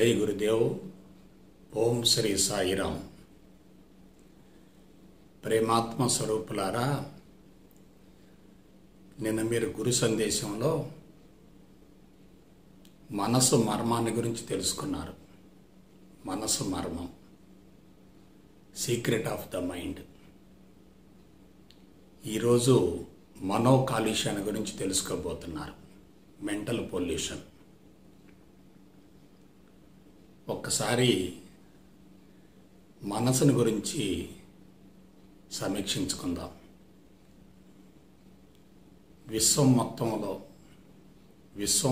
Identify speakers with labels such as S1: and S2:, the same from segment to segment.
S1: జై గురుదేవ్. ఓం శ్రీ సాయిరాం. ప్రేమాత్మ స్వరూపులారా, నిన్న మీరు గురు సందేశంలో మనసు మర్మాన్ని గురించి తెలుసుకున్నారు. మనసు మర్మం, సీక్రెట్ ఆఫ్ ద మైండ్. ఈరోజు మనో కాలుష్యాన్ని గురించి తెలుసుకోబోతున్నారు. Mental pollution. ఒక్కసారి మనసుని గురించి సమీక్షించుకుందాం. విశ్వం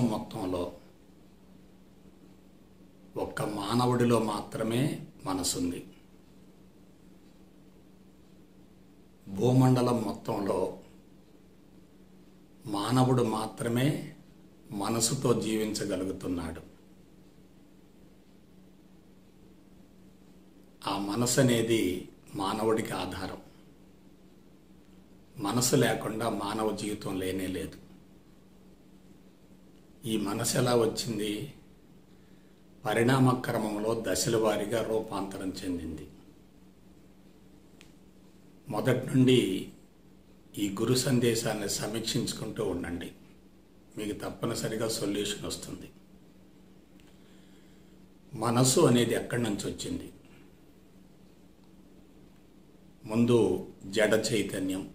S1: మొత్తంలో ఒక్క మానవుడిలో మాత్రమే మనసుంది. భూమండలం మొత్తంలో మానవుడు మాత్రమే మనసుతో జీవించగలుగుతున్నాడు. ఆ మనసు అనేది మానవుడికి ఆధారం. మనసు లేకుండా మానవ జీవితం లేనే లేదు. ఈ మనసు ఎలా వచ్చింది? పరిణామ క్రమంలో దశల వారీగా రూపాంతరం చెందింది. మొదటి నుండి ఈ గురు సందేశాన్ని సమీక్షించుకుంటూ ఉండండి. మీకు తప్పనిసరిగా సొల్యూషన్ వస్తుంది. మనసు అనేది ఎక్కడి నుంచి వచ్చింది? ముందు జడ చైతన్యం,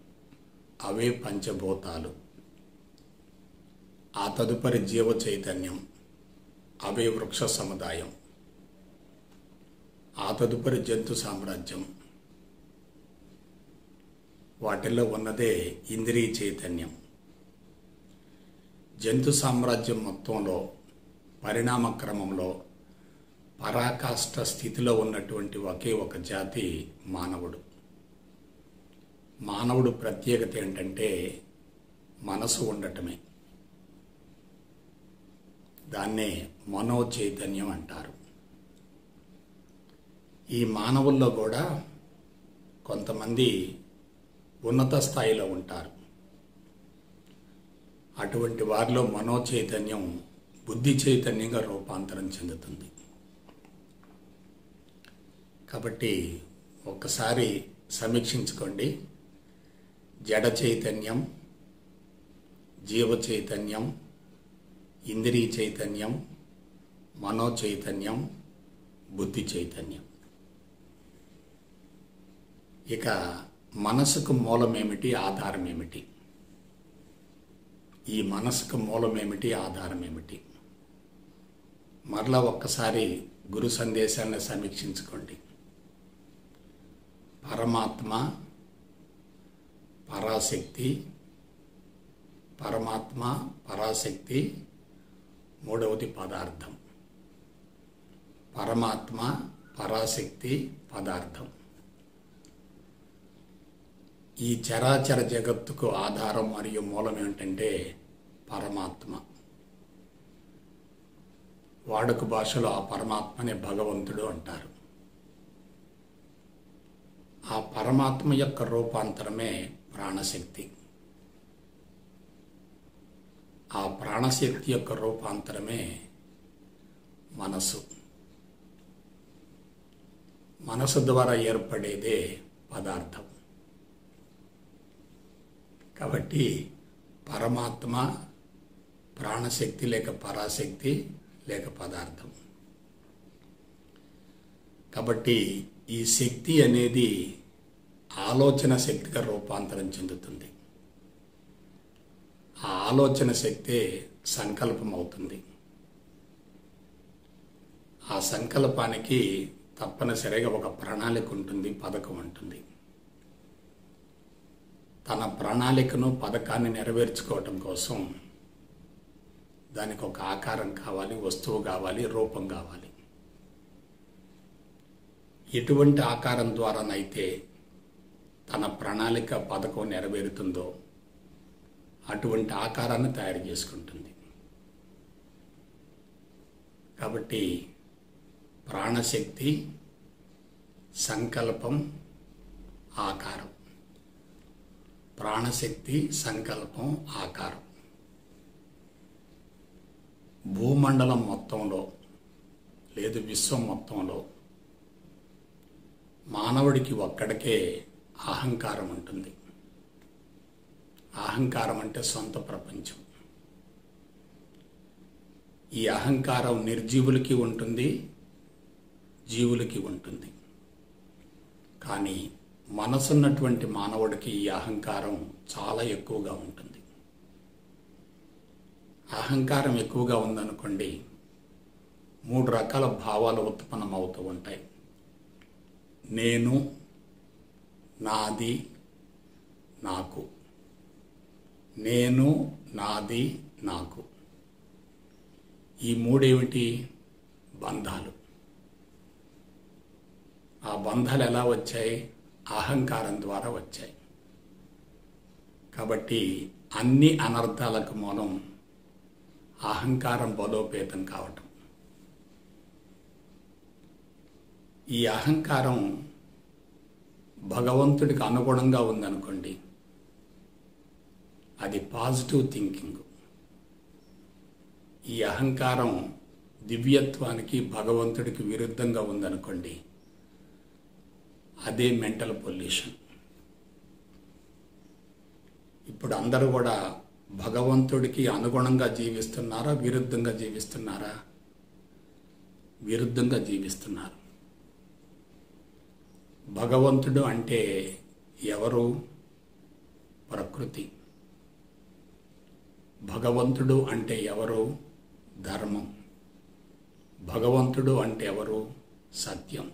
S1: అవే పంచభూతాలు. ఆ తదుపరి జీవ చైతన్యం, అవే వృక్ష సముదాయం. ఆ తదుపరి జంతు సామ్రాజ్యం. వాటిల్లో ఉన్నదే ఇంద్రియ చైతన్యం. జంతు సామ్రాజ్యం మొత్తంలో పరిణామ క్రమంలో పరాకాష్ఠ స్థితిలో ఉన్నటువంటి ఒకే ఒక జాతి మానవుడు. మానవుడు ప్రత్యేకత ఏంటంటే మనసు ఉండటమే. దాన్నే మనో చైతన్యం అంటారు. ఈ మానవుల్లో కూడా కొంతమంది ఉన్నత స్థాయిలో ఉంటారు. అటువంటి వారిలో మనో చైతన్యం బుద్ధి చైతన్యంగా రూపాంతరం చెందుతుంది. కాబట్టి ఒక్కసారి సమీక్షించుకోండి. జడ చైతన్యం, జీవ చైతన్యం, ఇంద్రియ చైతన్యం, మనో చైతన్యం, బుద్ధి చైతన్యం. ఇక మనసుకు మూలమేమిటి, ఆధారం ఏమిటి? ఈ మనసుకు మూలమేమిటి, ఆధారం ఏమిటి? మరలా ఒక్కసారి గురు సందేశాన్ని సమీక్షించుకోండి. పరమాత్మ, పరాశక్తి, పరమాత్మ, పరాశక్తి, మూడవది పదార్థం. పరమాత్మ, పరాశక్తి, పదార్థం. ఈ చరాచర జగత్తుకు ఆధారం మరియు మూలం ఏమిటంటే పరమాత్మ. వాడుక భాషలో ఆ పరమాత్మనే భగవంతుడు అంటారు. ఆ పరమాత్మ యొక్క రూపాంతరమే ప్రాణశక్తి. ఆ ప్రాణశక్తి యొక్క రూపాంతరమే మనసు. మనసు ద్వారా ఏర్పడేదే పదార్థం. కాబట్టి పరమాత్మ, ప్రాణశక్తి లేక పరాశక్తి లేక పదార్థం. కాబట్టి ఈ శక్తి అనేది ఆలోచన శక్తిగా రూపాంతరం చెందుతుంది. ఆ ఆలోచన శక్తే సంకల్పం అవుతుంది. ఆ సంకల్పానికి తప్పనిసరిగా ఒక ప్రణాళిక ఉంటుంది, పథకం ఉంటుంది. తన ప్రణాళికను, పథకాన్ని నెరవేర్చుకోవటం కోసం దానికి ఒక ఆకారం కావాలి, వస్తువు కావాలి, రూపం కావాలి. ఎటువంటి ఆకారం ద్వారానైతే తన ప్రణాళిక, పథకం నెరవేరుతుందో అటువంటి ఆకారాన్ని తయారు చేసుకుంటుంది. కాబట్టి ప్రాణశక్తి, సంకల్పం, ఆకారం. ప్రాణశక్తి, సంకల్పం, ఆకారం. భూమండలం మొత్తంలో లేదు విశ్వం మొత్తంలో మానవుడికి ఒక్కడికే అహంకారం ఉంటుంది. అహంకారం అంటే సొంత ప్రపంచం. ఈ అహంకారం నిర్జీవులకి ఉంటుంది, జీవులకి ఉంటుంది. కానీ మనసున్నటువంటి మానవుడికి ఈ అహంకారం చాలా ఎక్కువగా ఉంటుంది. అహంకారం ఎక్కువగా ఉందనుకోండి, 3 రకాల భావాలు ఉత్పన్నమవుతూ ఉంటాయి. నేను, నాది, నాకు. నేను, నాది, నాకు. ఈ 3 ఏమిటి? బంధాలు. ఆ బంధాలు ఎలా వచ్చాయి? అహంకారం ద్వారా వచ్చాయి. కాబట్టి అన్ని అనర్థాలకు మూలం అహంకారం బలోపేతం కావటం. ఈ అహంకారం భగవంతుడికి అనుగుణంగా ఉందనుకోండి, అది పాజిటివ్ థింకింగ్. ఈ అహంకారం దివ్యత్వానికి, భగవంతుడికి విరుద్ధంగా ఉందనుకోండి, అదే మెంటల్ పొల్యూషన్. ఇప్పుడు అందరూ కూడా భగవంతుడికి అనుగుణంగా జీవిస్తున్నారా, విరుద్ధంగా జీవిస్తున్నారా? విరుద్ధంగా జీవిస్తున్నారు. భగవంతుడు అంటే ఎవరు? ప్రకృతి. భగవంతుడు అంటే ఎవరు? ధర్మం. భగవంతుడు అంటే ఎవరు? సత్యం.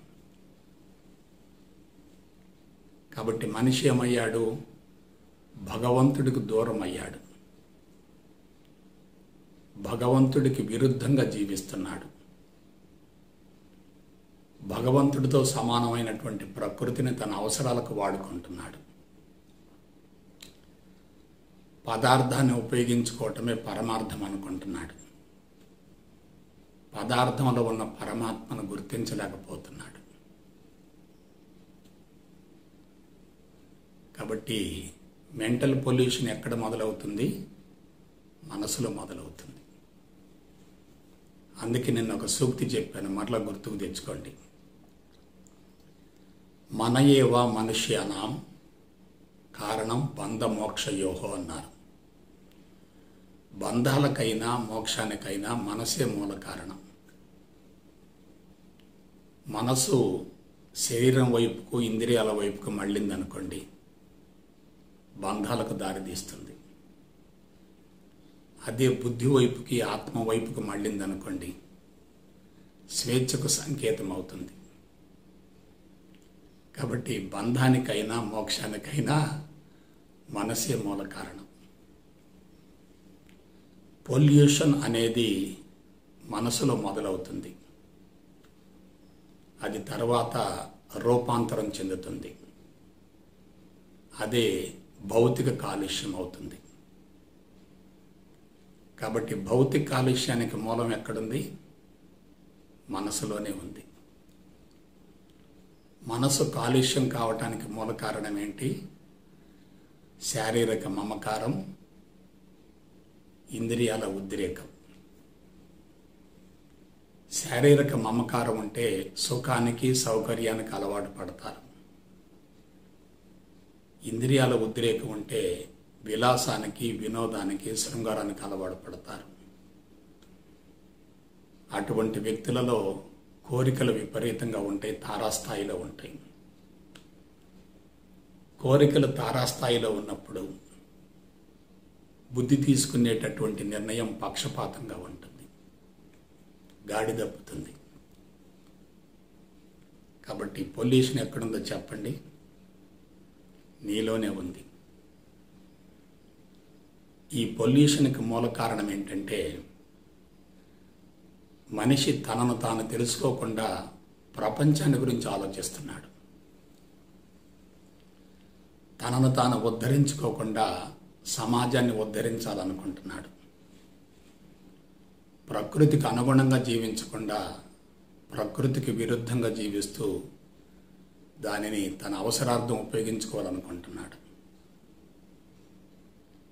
S1: కాబట్టి మనిషి ఏమయ్యాడు? భగవంతుడికి దూరం అయ్యాడు. భగవంతుడికి విరుద్ధంగా జీవిస్తున్నాడు. భగవంతుడితో సమానమైనటువంటి ప్రకృతిని తన అవసరాలకు వాడుకుంటున్నాడు. పదార్థాన్ని ఉపయోగించుకోవటమే పరమార్థం అనుకుంటున్నాడు. పదార్థంలో ఉన్న పరమాత్మను గుర్తించలేకపోతున్నాడు. కాబట్టి మెంటల్ పొల్యూషన్ ఎక్కడ మొదలవుతుంది? మనసులో మొదలవుతుంది. అందుకే నేను ఒక సూక్తి చెప్పాను, మరలా గుర్తుకు తెచ్చుకోండి. మన ఏవ మనుష్యానాం కారణం బంధ మోక్షయోహో అన్నారు. బంధాలకైనా మోక్షానికైనా మనసే మూల కారణం. మనసు శరీరం వైపుకు, ఇంద్రియాల వైపుకు మళ్ళిందనుకోండి, బంధాలకు దారితీస్తుంది. అదే బుద్ధి వైపుకి, ఆత్మ వైపుకు మళ్ళిందనుకోండి, స్వేచ్ఛకు సంకేతం అవుతుంది. కాబట్టి బంధానికైనా మోక్షానికైనా మనసే మూల కారణం. పొల్యూషన్ అనేది మనసులో మొదలవుతుంది. అది తర్వాత రూపాంతరం చెందుతుంది. అదే భౌతిక కాలుష్యం అవుతుంది. కాబట్టి భౌతిక కాలుష్యానికి మూలం ఎక్కడుంది? మనసులోనే ఉంది. మనసు కాలుష్యం కావటానికి మూల కారణం ఏంటి? శారీరక మమకారం, ఇంద్రియాల ఉద్రేకం. శారీరక మమకారం ఉంటే సుఖానికి, సౌకర్యానికి అలవాటు పడతారు. ఇంద్రియాల ఉద్రేకం ఉంటే విలాసానికి, వినోదానికి, శృంగారానికి అలవాటు పడతారు. అటువంటి వ్యక్తులలో కోరికలు విపరీతంగా ఉంటాయి, తారాస్థాయిలో ఉంటాయి. కోరికలు తారాస్థాయిలో ఉన్నప్పుడు బుద్ధి తీసుకునేటటువంటి నిర్ణయం పక్షపాతంగా ఉంటుంది, గాడి దప్పుతుంది. కాబట్టి పొల్యూషన్ ఎక్కడుందో చెప్పండి? నీలోనే ఉంది. ఈ పొల్యూషన్కి మూల కారణం ఏంటంటే, మనిషి తనను తాను తెలుసుకోకుండా ప్రపంచాన్ని గురించి ఆలోచిస్తున్నాడు. తనను తాను ఉద్ధరించుకోకుండా సమాజాన్ని ఉద్ధరించాలనుకుంటున్నాడు. ప్రకృతికి అనుగుణంగా జీవించకుండా ప్రకృతికి విరుద్ధంగా జీవిస్తూ దానిని తన అవసరార్థం ఉపయోగించుకోవాలనుకుంటున్నాడు.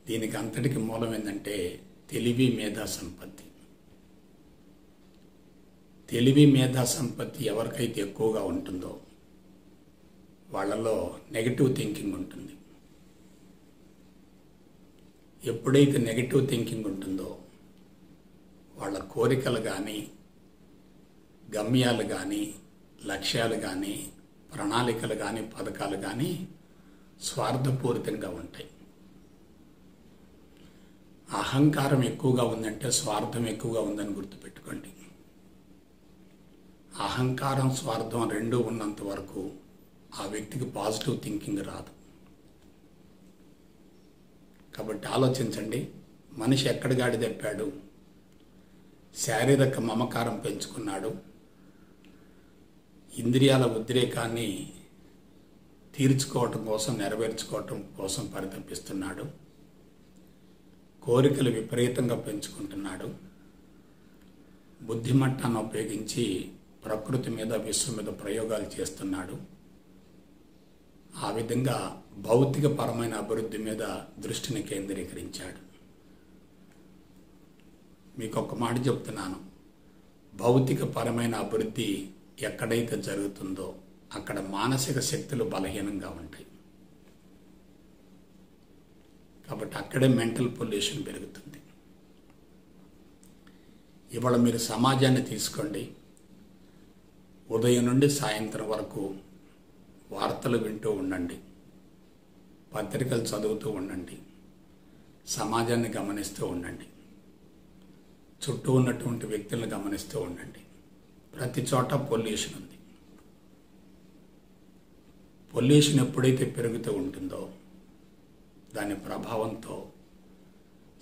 S1: దీనికి అంతటికి మూలం ఏంటంటే తెలివి, మేధా సంపత్తి. తెలివి మేధా సంపత్తి ఎవరికైతే ఎక్కువగా ఉంటుందో వాళ్ళలో నెగటివ్ థింకింగ్ ఉంటుంది. ఎప్పుడైతే నెగటివ్ థింకింగ్ ఉంటుందో వాళ్ళ కోరికలు కానీ, గమ్యాలు కానీ, లక్ష్యాలు కానీ, ప్రణాళికలు కానీ, పథకాలు కానీ స్వార్థపూరితంగా ఉంటాయి. అహంకారం ఎక్కువగా ఉందంటే స్వార్థం ఎక్కువగా ఉందని గుర్తుపెట్టుకోండి. అహంకారం, స్వార్థం రెండూ ఉన్నంత వరకు ఆ వ్యక్తికి పాజిటివ్ థింకింగ్ రాదు. కాబట్టి ఆలోచించండి, మనిషి ఎక్కడ గాడి తప్పాడు? శారీరక మమకారం పెంచుకున్నాడు, ఇంద్రియాల ఉద్రేకాన్ని తీర్చుకోవటం కోసం, నెరవేర్చుకోవటం కోసం పరితపిస్తున్నాడు, కోరికలు విపరీతంగా పెంచుకుంటున్నాడు, బుద్ధిమట్టాన్ని ఉపయోగించి ప్రకృతి మీద, విశ్వం మీద ప్రయోగాలు చేస్తున్నాడు. ఆ విధంగా భౌతికపరమైన అభివృద్ధి మీద దృష్టిని కేంద్రీకరించాడు. మీకు ఒక మాట చెప్తున్నాను, భౌతికపరమైన అభివృద్ధి ఎక్కడైతే జరుగుతుందో అక్కడ మానసిక శక్తులు బలహీనంగా ఉంటాయి. కాబట్టి అక్కడే మెంటల్ పొల్యూషన్ పెరుగుతుంది. ఇవాళ మీరు సమాజాన్ని తీసుకోండి, ఉదయం నుండి సాయంత్రం వరకు వార్తలు వింటూ ఉండండి, పత్రికలు చదువుతూ ఉండండి, సమాజాన్ని గమనిస్తూ ఉండండి, చుట్టూ ఉన్నటువంటి వ్యక్తులను గమనిస్తూ ఉండండి. ప్రతి చోట పొల్యూషన్ ఉంది. పొల్యూషన్ ఎప్పుడైతే పెరుగుతూ ఉంటుందో దాని ప్రభావంతో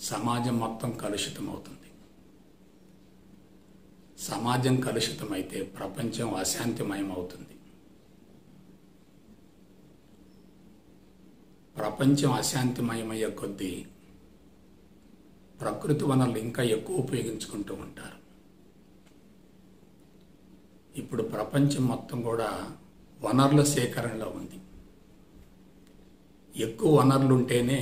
S1: సమాజం మొత్తం కలుషితం అవుతుంది. సమాజం కలుషితమైతే ప్రపంచం అశాంతిమయం అవుతుంది. ప్రపంచం అశాంతిమయమయ్యే కొద్దీ ప్రకృతి వనరులు ఇంకా ఎక్కువ ఉపయోగించుకుంటూ ఉంటారు. ఇప్పుడు ప్రపంచం మొత్తం కూడా వనరుల సేకరణలో ఉంది. ఎక్కువ వనరులు ఉంటేనే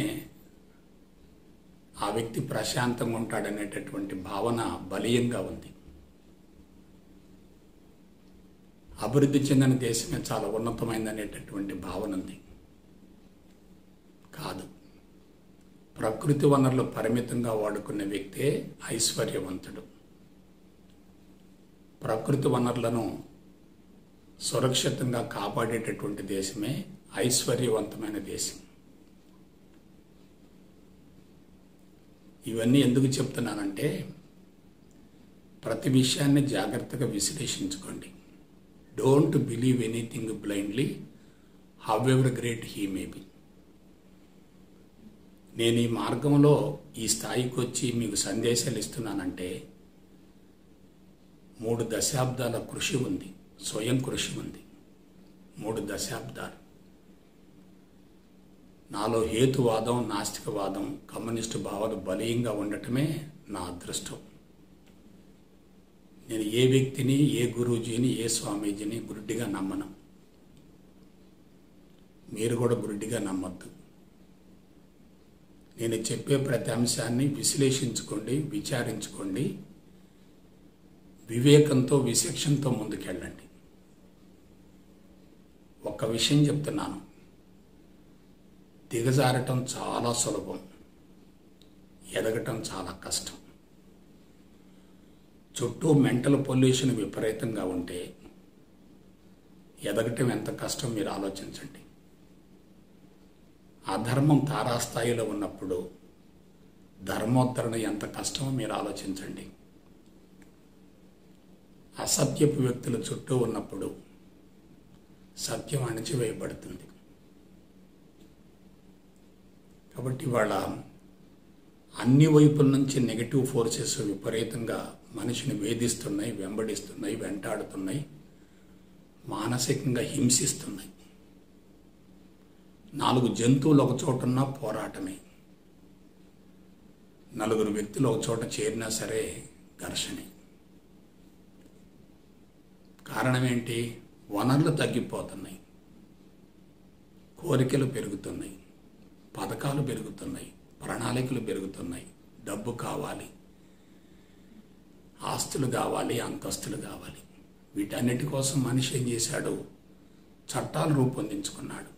S1: ఆ వ్యక్తి ప్రశాంతంగా ఉంటాడనేటటువంటి భావన బలీయంగా ఉంది. అభివృద్ధి చెందిన దేశమే చాలా ఉన్నతమైందనేటటువంటి భావన ఉంది. కాదు, ప్రకృతి వనరులు పరిమితంగా వాడుకునే వ్యక్తే ఐశ్వర్యవంతుడు. ప్రకృతి వనరులను సురక్షితంగా కాపాడేటటువంటి దేశమే ఐశ్వర్యవంతమైన దేశం. ఇవన్నీ ఎందుకు చెప్తున్నానంటే ప్రతి విషయాన్ని జాగ్రత్తగా విశ్లేషించుకోండి. Don't believe anything blindly, however great he may be. నేను ఈ మార్గంలో ఈ స్థాయికి వచ్చి మీకు సందేశాలు ఇస్తున్నానంటే 3 దశాబ్దాల కృషి ఉంది, స్వయం కృషి ఉంది. 3 దశాబ్దాలు నాలో హేతువాదం, నాస్తికవాదం, కమ్యూనిస్టు భావాలు బలీయంగా ఉండటమే నా అదృష్టం. నేను ఏ వ్యక్తిని, ఏ గురూజీని, ఏ స్వామీజీని గుడ్డిగా నమ్మను. మీరు కూడా గుడ్డిగా నమ్మద్దు. నేను చెప్పే ప్రతి అంశాన్ని విశ్లేషించుకోండి, విచారించుకోండి, వివేకంతో, విచక్షణతో ముందుకెళ్ళండి. ఒక్క విషయం చెప్తున్నాను, దిగజారటం చాలా సులభం, ఎదగటం చాలా కష్టం. చుట్టూ మెంటల్ పొల్యూషన్ విపరీతంగా ఉంటే ఎదగటం ఎంత కష్టం మీరు ఆలోచించండి. అధర్మం తారాస్థాయిలో ఉన్నప్పుడు ధర్మోద్ధరణ ఎంత కష్టమో మీరు ఆలోచించండి. అసత్యపు వ్యక్తుల చుట్టూ ఉన్నప్పుడు సత్యం అణిచివేయబడుతుంది. కాబట్టి ఇవాళ అన్ని వైపుల నుంచి నెగటివ్ ఫోర్సెస్ విపరీతంగా మనిషిని వేధిస్తున్నాయి, వెంబడిస్తున్నాయి, వెంటాడుతున్నాయి, మానసికంగా హింసిస్తున్నాయి. 4 జంతువులు ఒక చోటున్నా పోరాటమే, 4 వ్యక్తులు ఒక చోట చేరినా సరే ఘర్షణే. కారణం ఏంటి? వనరులు తగ్గిపోతున్నాయి, కోరికలు పెరుగుతున్నాయి, పథకాలు పెరుగుతున్నాయి, ప్రణాళికలు పెరుగుతున్నాయి, డబ్బు కావాలి. ఆస్తులు కావాలి, అంతస్తులు కావాలి. వీటన్నిటి కోసం మనిషి ఏం చేశాడు? చట్టాలు రూపొందించుకున్నాడు.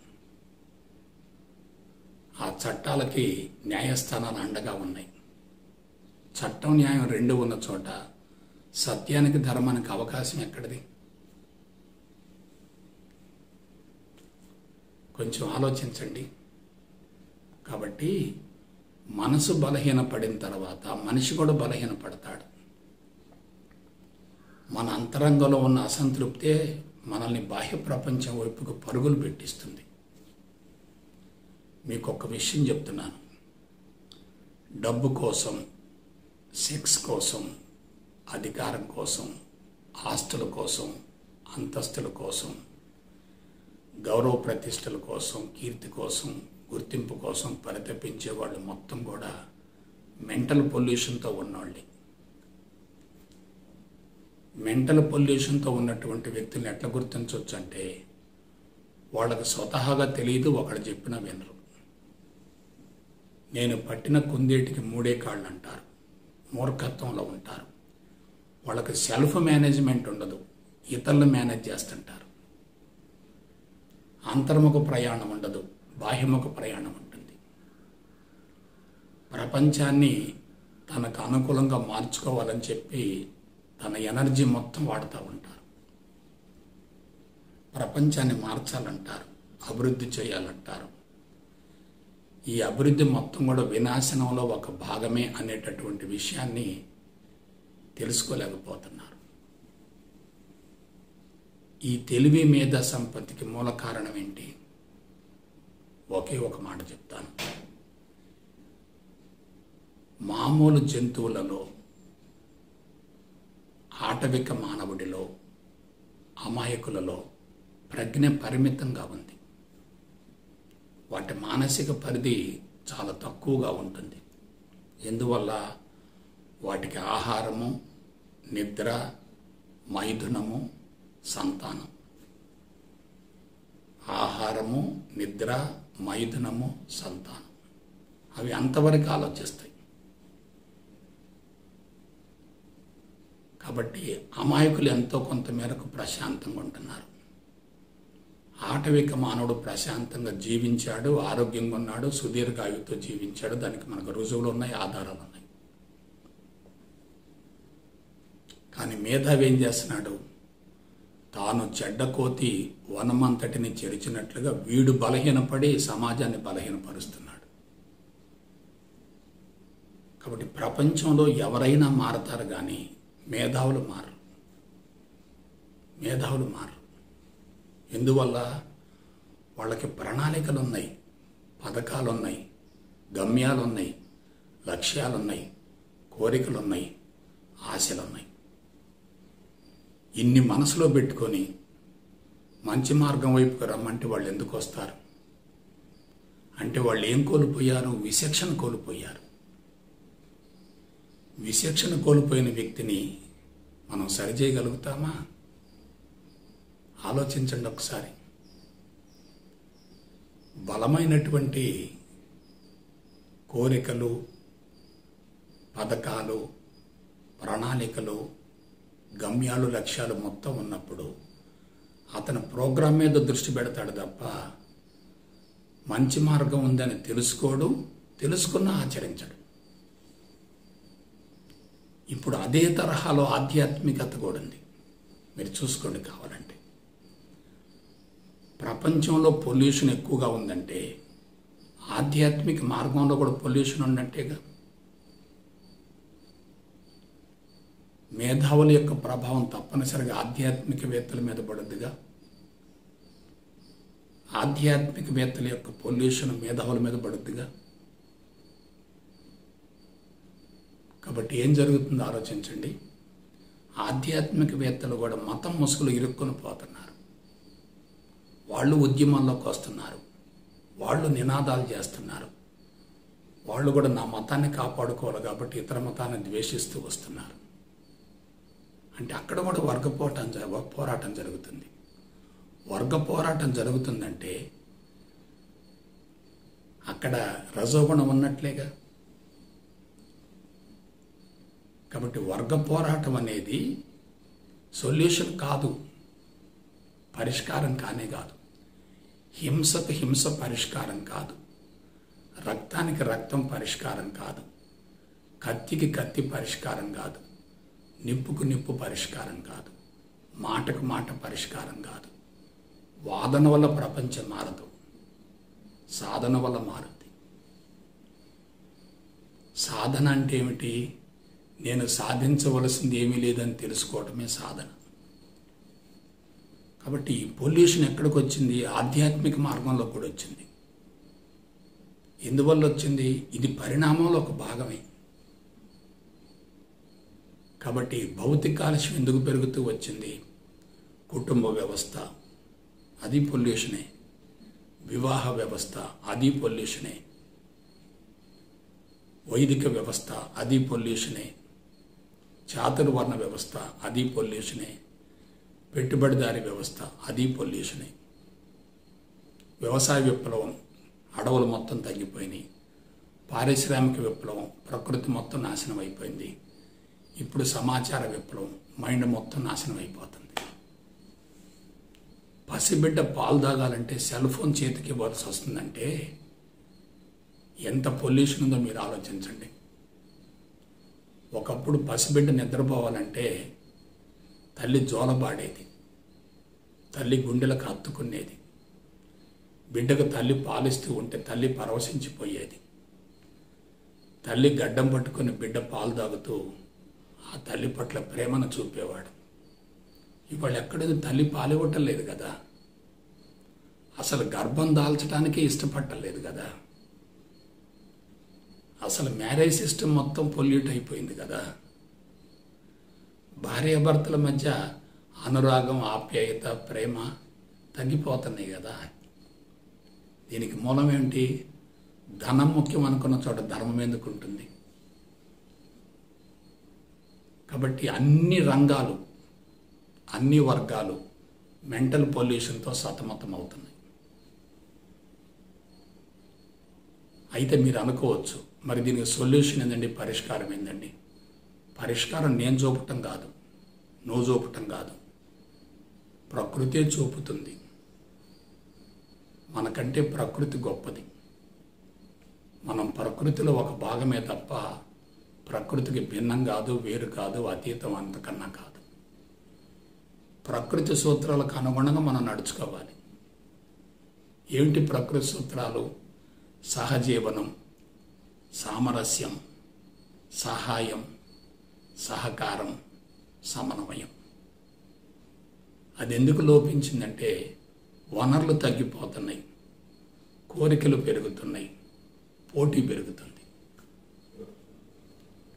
S1: ఆ చట్టాలకి న్యాయస్థానాలు అండగా ఉన్నాయి. చట్టం న్యాయం రెండు ఉన్న చోట సత్యానికి, ధర్మానికి అవకాశం ఎక్కడిది? కొంచెం ఆలోచించండి. కాబట్టి మనసు బలహీనపడిన తర్వాత మనిషి కూడా బలహీనపడతాడు. మన అంతరంగంలో ఉన్న అసంతృప్తే మనల్ని బాహ్య ప్రపంచం వైపుకు పరుగులు పెట్టిస్తుంది. మీకు ఒక విషయం చెప్తున్నాను. డబ్బు కోసం, సెక్స్ కోసం, అధికారం కోసం, ఆస్తుల కోసం, అంతస్తుల కోసం, గౌరవ ప్రతిష్టల కోసం, కీర్తి కోసం, గుర్తింపు కోసం పరితపించే వాళ్ళు మొత్తం కూడా మెంటల్ పొల్యూషన్తో ఉన్నవాళ్ళే. మెంటల్ పొల్యూషన్తో ఉన్నటువంటి వ్యక్తులను ఎట్లా గుర్తించవచ్చు అంటే, వాళ్ళకి స్వతహాగా తెలియదు, ఒకడు చెప్పినా వినరు. నేను పట్టిన కుందేటికి మూడే కాళ్ళు అంటారు. మూర్ఖత్వంలో ఉంటారు. వాళ్ళకి సెల్ఫ్ మేనేజ్మెంట్ ఉండదు, ఇతరులు మేనేజ్ చేస్తుంటారు. అంతర్ముఖ ప్రయాణం ఉండదు, బాహ్యముఖ ప్రయాణం ఉంటుంది. ప్రపంచాన్ని తనకు అనుకూలంగా మార్చుకోవాలని చెప్పి తన ఎనర్జీ మొత్తం వాడుతూ ఉంటారు. ప్రపంచాన్ని మార్చాలంటారు, అభివృద్ధి చేయాలంటారు. ఈ అభివృద్ధి మొత్తం కూడా వినాశనంలో ఒక భాగమే అనేటటువంటి విషయాన్ని తెలుసుకోలేకపోతున్నారు. ఈ తెలివి మేధా సంపత్తికి మూల కారణం ఏంటి? ఒకే ఒక మాట చెప్తాను. మామూలు జంతువులలో, ఆటవిక మానవుడిలో, అమాయకులలో ప్రజ్ఞ పరిమితంగా ఉంది. వాటి మానసిక పరిధి చాలా తక్కువగా ఉంటుంది. ఎందువల్ల? వాటికి ఆహారము, నిద్ర, మైథునము, సంతానం. ఆహారము, నిద్ర, మైథునము, సంతానం. అవి అంతవరకు ఆలోచిస్తాయి. కాబట్టి అమాయకులు ఎంతో కొంత మేరకు ప్రశాంతంగా ఉంటున్నారు. ఆటవిక మానవుడు ప్రశాంతంగా జీవించాడు, ఆరోగ్యంగా ఉన్నాడు, సుదీర్ఘాయువుతో జీవించాడు. దానికి మనకు రుజువులు ఉన్నాయి, ఆధారాలు ఉన్నాయి. కానీ మేధావి ఏం చేస్తున్నాడు? తాను చెడ్డ కోతి వనమంతటిని చెరిచినట్లుగా వీడు బలహీనపడి సమాజాన్ని బలహీనపరుస్తున్నాడు. కాబట్టి ప్రపంచంలో ఎవరైనా మారతారు, కానీ మేధావులు మారరు. మేధావులు మారరు. ఎందువల్ల? వాళ్ళకి ప్రణాళికలు ఉన్నాయి, పథకాలు ఉన్నాయి, గమ్యాలు ఉన్నాయి, లక్ష్యాలు ఉన్నాయి, కోరికలు ఉన్నాయి, ఆశలు ఉన్నాయి. ఇన్ని మనసులో పెట్టుకొని మంచి మార్గం వైపుకు రమ్మంటే వాళ్ళు ఎందుకు వస్తారు? అంటే వాళ్ళు ఏం కోల్పోయారు? విచక్షణ కోల్పోయారు. విచక్షణ కోల్పోయిన వ్యక్తిని మనం సరిచేయగలుగుతామా? ఆలోచించండి ఒకసారి. బలమైనటువంటి కోరికలు, పథకాలు, ప్రణాళికలు, గమ్యాలు, లక్ష్యాలు మొత్తం ఉన్నప్పుడు అతను ప్రోగ్రాం మీద దృష్టి పెడతాడు తప్ప మంచి మార్గం ఉందని తెలుసుకోడు, తెలుసుకున్నా ఆచరించడు. ఇప్పుడు అదే తరహాలో ఆధ్యాత్మికత కూడా ఉంది. మీరు చూసుకోండి కావాలంటే. ప్రపంచంలో పొల్యూషన్ ఎక్కువగా ఉందంటే ఆధ్యాత్మిక మార్గంలో కూడా పొల్యూషన్ ఉన్నట్టేగా. మేధావుల యొక్క ప్రభావం తప్పనిసరిగా ఆధ్యాత్మికవేత్తల మీద పడుద్దిగా. ఆధ్యాత్మికవేత్తల యొక్క పొల్యూషన్ మేధావుల మీద పడుద్దిగా. కాబట్టి ఏం జరుగుతుందో ఆలోచించండి. ఆధ్యాత్మికవేత్తలు కూడా మతం ముసుగులు ఇరుక్కొని పోతున్నారు. వాళ్ళు ఉద్యమాల్లోకి వస్తున్నారు, వాళ్ళు నినాదాలు చేస్తున్నారు. వాళ్ళు కూడా నా మతాన్ని కాపాడుకోవాలి కాబట్టి ఇతర మతాన్ని ద్వేషిస్తూ వస్తున్నారు. అంటే అక్కడ కూడా వర్గ పోరాటం జరుగుతుంది. వర్గ పోరాటం జరుగుతుందంటే అక్కడ రజోగుణం ఉన్నట్లేగా. కాబట్టి వర్గ పోరాటం అనేది సొల్యూషన్ కాదు, పరిష్కారం కానే కాదు. హింసకు హింస పరిష్కారం కాదు, రక్తానికి రక్తం పరిష్కారం కాదు, కత్తికి కత్తి పరిష్కారం కాదు, నిప్పుకు నిప్పు పరిష్కారం కాదు, మాటకు మాట పరిష్కారం కాదు. వాదన వల్ల ప్రపంచం మారదు, సాధన వల్ల మారుద్ది. సాధన అంటే ఏమిటి? నేను సాధించవలసింది ఏమీ లేదని తెలుసుకోవటమే సాధన. కాబట్టి ఈ పొల్యూషన్ ఎక్కడికి వచ్చింది? ఆధ్యాత్మిక మార్గంలో కూడా వచ్చింది. ఎందువల్ల వచ్చింది? ఇది పరిణామంలో ఒక భాగమే. కాబట్టి భౌతిక కాలుష్యం ఎందుకు పెరుగుతూ వచ్చింది? కుటుంబ వ్యవస్థ, అది పొల్యూషనే. వివాహ వ్యవస్థ, అది పొల్యూషనే. వైదిక వ్యవస్థ, అది పొల్యూషనే. చాతుర్వర్ణ వ్యవస్థ, అది పొల్యూషనే. పెట్టుబడిదారి వ్యవస్థ, అది పొల్యూషనే. వ్యవసాయ విప్లవం, అడవులు మొత్తం తగ్గిపోయినాయి. పారిశ్రామిక విప్లవం, ప్రకృతి మొత్తం నాశనం అయిపోయింది. ఇప్పుడు సమాచార విప్లవం, మైండ్ మొత్తం నాశనం అయిపోతుంది. పసిబిడ్డ పాలు తాగాలంటే సెల్ ఫోన్ చేతికి ఇవ్వాల్సి వస్తుందంటే ఎంత పొల్యూషన్ ఉందో మీరు ఆలోచించండి. ఒకప్పుడు పసిబిడ్డ నిద్రపోవాలంటే తల్లి జోలబాడేది, తల్లి గుండెలకు హత్తుకునేది. బిడ్డకు తల్లి పాలిస్తూ ఉంటే తల్లి పరవశించిపోయేది. తల్లి గడ్డం పట్టుకుని బిడ్డ పాలు తాగుతూ ఆ తల్లి పట్ల ప్రేమను చూపేవాడు. ఇవాళ ఎక్కడో తల్లి పాలివ్వటం కదా, అసలు గర్భం దాల్చడానికే ఇష్టపడలేదు కదా, అసలు మ్యారేజ్ సిస్టమ్ మొత్తం పొల్యూట్ అయిపోయింది కదా. భార్యాభర్తల మధ్య అనురాగం, ఆప్యాయత, ప్రేమ తగ్గిపోతున్నాయి కదా. దీనికి మూలం ఏమిటి? ధనం ముఖ్యం అనుకున్న చోట ధర్మం ఎందుకు ఉంటుంది? కాబట్టి అన్ని రంగాలు, అన్ని వర్గాలు మెంటల్ పొల్యూషన్తో సతమతం అవుతున్నాయి. అయితే మీరు అనుకోవచ్చు, మరి దీనికి సొల్యూషన్ ఏందండి, పరిష్కారం ఏందండి? పరిష్కారం నేను చూపటం కాదు, నువ్వు చూపటం కాదు, ప్రకృతే చూపుతుంది. మనకంటే ప్రకృతి గొప్పది. మనం ప్రకృతిలో ఒక భాగమే తప్ప ప్రకృతికి భిన్నం కాదు, వేరు కాదు, అతీతం అంతకన్నా కాదు. ప్రకృతి సూత్రాలకు అనుగుణంగా మనం నడుచుకోవాలి. ఏమిటి ప్రకృతి సూత్రాలు? సహజీవనం, సామరస్యం, సహాయం, సహకారం, సమన్వయం. అది ఎందుకు లోపించిందంటే వనరులు తగ్గిపోతున్నాయి, కోరికలు పెరుగుతున్నాయి, పోటీ పెరుగుతుంది.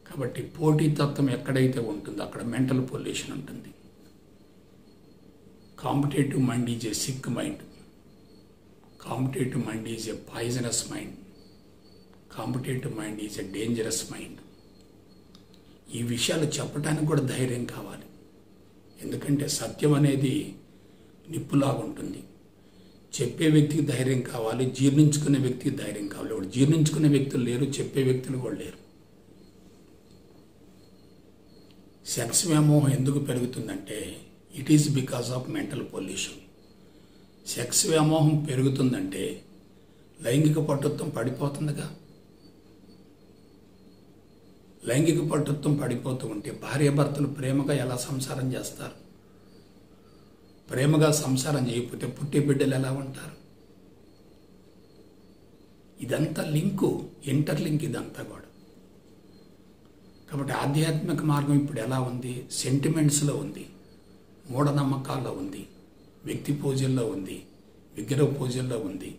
S1: కాబట్టి పోటీతత్వం ఎక్కడైతే ఉంటుందో అక్కడ మెంటల్ పొల్యూషన్ ఉంటుంది. Competitive mind is a sick mind, competitive mind is a poisonous mind, competitive mind is a dangerous mind. ఈ విషయాలు చెప్పడానికి కూడా ధైర్యం కావాలి. ఎందుకంటే సత్యం అనేది నిప్పులాగా ఉంటుంది. చెప్పే వ్యక్తికి ధైర్యం కావాలి, జీర్ణించుకునే వ్యక్తికి ధైర్యం కావాలి. ఇప్పుడు జీర్ణించుకునే వ్యక్తులు లేరు, చెప్పే వ్యక్తులు కూడా లేరు. సెక్స్ వ్యామోహం ఎందుకు పెరుగుతుందంటే it is because of mental pollution. Sex వ్యామోహం పెరుగుతుందంటే లైంగిక పటుత్వం పడిపోతుందిగా. లైంగిక పటుత్వం పడిపోతూ ఉంటే భార్యాభర్తలు ప్రేమగా ఎలా సంసారం చేస్తారు? ప్రేమగా సంసారం చేయకపోతే పుట్టే బిడ్డలు ఎలా ఉంటారు? ఇదంతా లింకు, ఇంటర్లింక్ ఇదంతా కూడా. కాబట్టి ఆధ్యాత్మిక మార్గం ఇప్పుడు ఎలా ఉంది? సెంటిమెంట్స్లో ఉంది, మూఢనమ్మకాల్లో ఉంది, వ్యక్తి పూజల్లో ఉంది, విగ్రహ పూజల్లో ఉంది,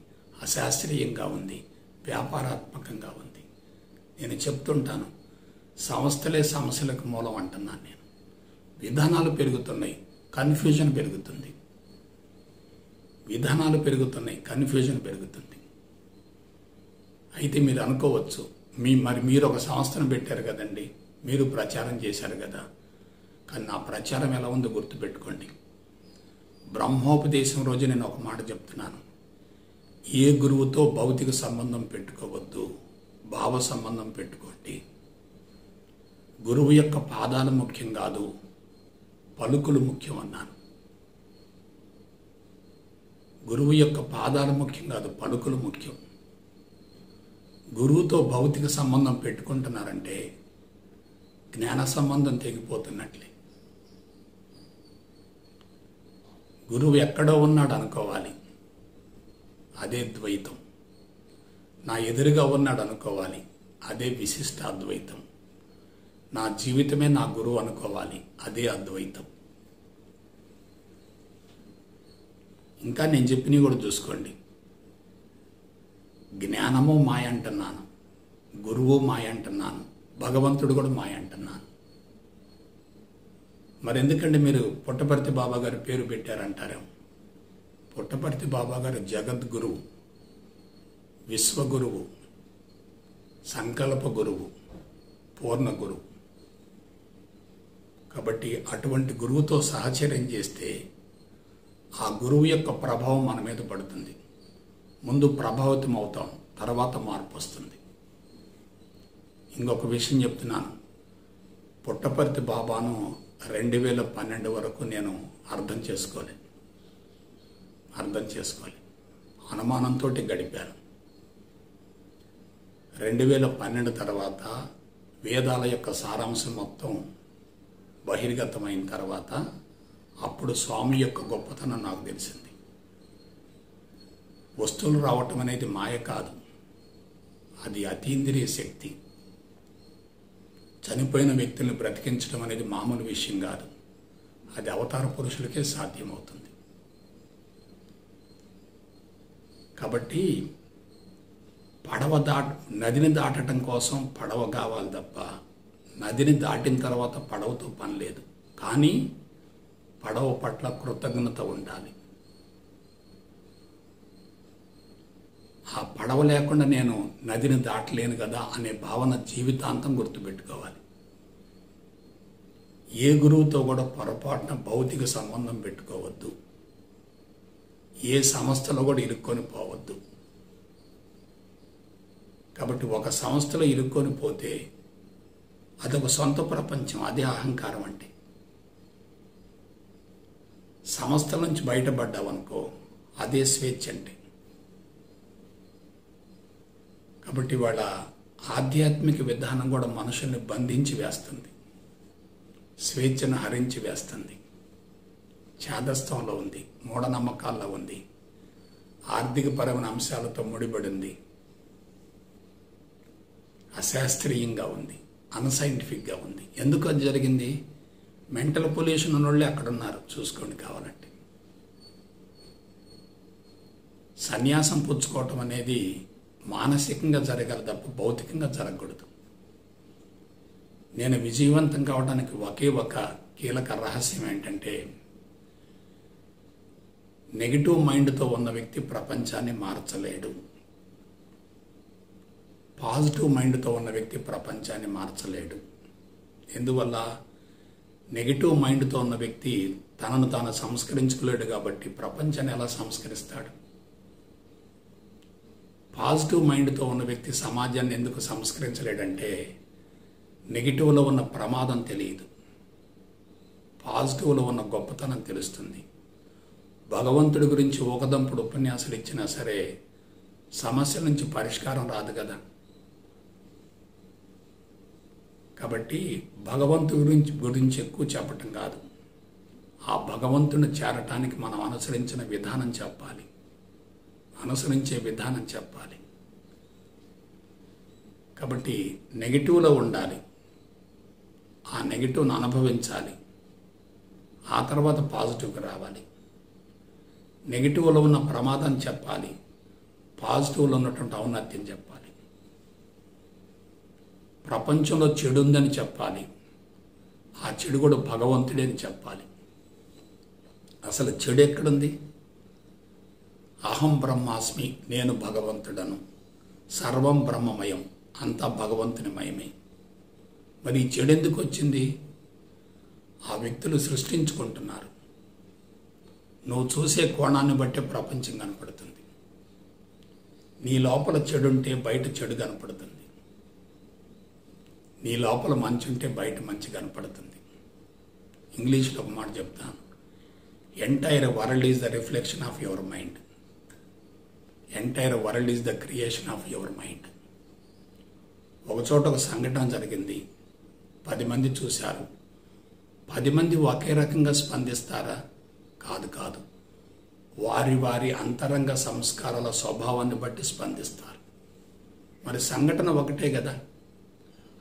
S1: అశాస్త్రీయంగా ఉంది, వ్యాపారాత్మకంగా ఉంది. నేను చెప్తుంటాను, సంస్థలే సమస్యలకు మూలం అంటున్నాను నేను. విధానాలు పెరుగుతున్నాయి, కన్ఫ్యూజన్ పెరుగుతుంది. విధానాలు పెరుగుతున్నాయి, కన్ఫ్యూజన్ పెరుగుతుంది. అయితే మీరు అనుకోవచ్చు, మరి మీరు ఒక సంస్థను పెట్టారు కదండి, మీరు ప్రచారం చేశారు కదా. కానీ నా ప్రచారం ఎలా ఉందో గుర్తుపెట్టుకోండి. బ్రహ్మోపదేశం రోజు నేను ఒక మాట చెప్తున్నాను, ఏ గురువుతో భౌతిక సంబంధం పెట్టుకోవద్దు, భావ సంబంధం పెట్టుకోండి. గురువు యొక్క పాదాలు ముఖ్యం కాదు, పలుకులు ముఖ్యం అన్నాను. గురువు యొక్క పాదాలు ముఖ్యం కాదు, పలుకులు ముఖ్యం. గురువుతో భౌతిక సంబంధం పెట్టుకుంటున్నారంటే జ్ఞాన సంబంధం తెగిపోతున్నట్లే. గురువు ఎక్కడో ఉన్నాడు అనుకోవాలి, అదే ద్వైతం. నా ఎదురుగా ఉన్నాడు అనుకోవాలి, అదే విశిష్ట అద్వైతం. నా జీవితమే నా గురువు అనుకోవాలి, అదే అద్వైతం. ఇంకా నేను చెప్పినవి కూడా చూసుకోండి. జ్ఞానము మాయ అంటున్నాను, గురువు మాయ అంటున్నాను, భగవంతుడు కూడా మాయ అంటున్నాను. మరి ఎందుకంటే మీరు పుట్టపర్తి బాబా గారి పేరు పెట్టారంటారేమో. పుట్టపర్తి బాబా గారు జగద్గురువు, విశ్వగురువు, సంకల్ప గురువు, పూర్ణ గురువు. కాబట్టి అటువంటి గురువుతో సహచర్యం చేస్తే ఆ గురువు యొక్క ప్రభావం మన మీద పడుతుంది. ముందు ప్రభావితం అవుతాం, తర్వాత మార్పు వస్తుంది. ఇంకొక విషయం చెప్తున్నాను. పుట్టపర్తి బాబాను 2012 వరకు నేను అర్థం చేసుకోలే. అనుమానంతో గడిపాను. 2012 తర్వాత వేదాల యొక్క సారాంశం మొత్తం బహిర్గతమైన తర్వాత అప్పుడు స్వామి యొక్క గొప్పతనం నాకు తెలిసింది. వస్తువులు రావటం అనేది మాయ కాదు, అది అతీంద్రియ శక్తి. చనిపోయిన వ్యక్తుల్ని బ్రతికించడం అనేది మామూలు విషయం కాదు, అది అవతార పురుషులకే సాధ్యమవుతుంది. కాబట్టి నదిని దాటడం కోసం పడవ కావాలి తప్ప నదిని దాటిన తర్వాత పడవతో పని లేదు. కానీ పడవ పట్ల కృతజ్ఞత ఉండాలి. ఆ పడవ లేకుండా నేను నదిని దాటలేను కదా అనే భావన జీవితాంతం గుర్తుపెట్టుకోవాలి. ఏ గురువుతో కూడా పొరపాటున భౌతిక సంబంధం పెట్టుకోవద్దు. ఏ సంస్థలో కూడా ఇరుక్కొని పోవద్దు. కాబట్టి ఒక సంస్థలో ఇరుక్కొని పోతే అదొక సొంత ప్రపంచం, అదే అహంకారం. అంటే సంస్థల నుంచి బయటపడ్డావనుకో, అదే స్వేచ్ఛ అంటే. కాబట్టి వాళ్ళ ఆధ్యాత్మిక విధానం కూడా మనుషుల్ని బంధించి వేస్తుంది, స్వేచ్ఛను హరించి వేస్తుంది. ఛాదస్థంలో ఉంది, మూఢనమ్మకాల్లో ఉంది, ఆర్థికపరమైన అంశాలతో ముడిపడింది, అశాస్త్రీయంగా ఉంది, అన్సైంటిఫిక్గా ఉంది. ఎందుకు అది జరిగింది? మెంటల్ పొల్యూషన్ ఉన్నోళ్ళే అక్కడ ఉన్నారు, చూసుకోండి కావాలంటే. సన్యాసం పుచ్చుకోవటం అనేది మానసికంగా జరగాలి తప్ప భౌతికంగా జరగకూడదు. నేను విజయవంతం కావడానికి ఒకే ఒక కీలక రహస్యం ఏంటంటే, నెగిటివ్ మైండ్తో ఉన్న వ్యక్తి ప్రపంచాన్ని మార్చలేడు. పాజిటివ్ మైండ్తో ఉన్న వ్యక్తి ప్రపంచాన్ని మార్చలేడు. ఎందువల్ల? నెగిటివ్ మైండ్తో ఉన్న వ్యక్తి తనను తాను సంస్కరించుకోలేడు కాబట్టి ప్రపంచాన్ని ఎలా సంస్కరిస్తాడు? పాజిటివ్ మైండ్తో ఉన్న వ్యక్తి సమాజాన్ని ఎందుకు సంస్కరించలేడంటే నెగిటివ్లో ఉన్న ప్రమాదం తెలియదు, పాజిటివ్లో ఉన్న గొప్పతనం తెలుస్తుంది. భగవంతుడి గురించి ఊకదంపుడు ఉపన్యాసాలు ఇచ్చినా సరే సమస్య నుంచి పరిష్కారం రాదు కదా. కాబట్టి భగవంతుడి గురించి ఎక్కువ చెప్పటం కాదు, ఆ భగవంతుని చేరటానికి మనం అనుసరించిన విధానం చెప్పాలి, అనుసరించే విధానం చెప్పాలి. కాబట్టి నెగిటివ్లో ఉండాలి, ఆ నెగిటివ్ను అనుభవించాలి, ఆ తర్వాత పాజిటివ్కి రావాలి. నెగిటివ్లో ఉన్న ప్రమాదం చెప్పాలి, పాజిటివ్లో ఉన్నటువంటి ఔన్నత్యం చెప్పాలి. ప్రపంచంలో చెడు ఉందని చెప్పాలి, ఆ చెడు కూడా భగవంతుడే అని చెప్పాలి. అసలు చెడు ఎక్కడుంది? అహం బ్రహ్మాస్మి, నేను భగవంతుడను, సర్వం బ్రహ్మమయం, అంతా భగవంతుని మయమే. మరి ఈ చెడు ఎందుకు వచ్చింది? ఆ వ్యక్తులు సృష్టించుకుంటున్నారు. నువ్వు చూసే కోణాన్ని బట్టే ప్రపంచం కనపడుతుంది. నీ లోపల చెడు ఉంటే బయట చెడు కనపడుతుంది. నీ లోపల మంచి ఉంటే బయట మంచి కనపడుతుంది. ఇంగ్లీష్లో ఒక మాట చెప్తాను, entire world is the reflection of your mind, entire world is the creation of your mind. ఒకచోట ఒక సంఘటన జరిగింది, 10 మంది చూశారు. 10 మంది ఒకే రకంగా స్పందిస్తారా? కాదు. వారి వారి అంతరంగ సంస్కారాల స్వభావాన్ని బట్టి స్పందిస్తారు. మరి సంఘటన ఒకటే కదా.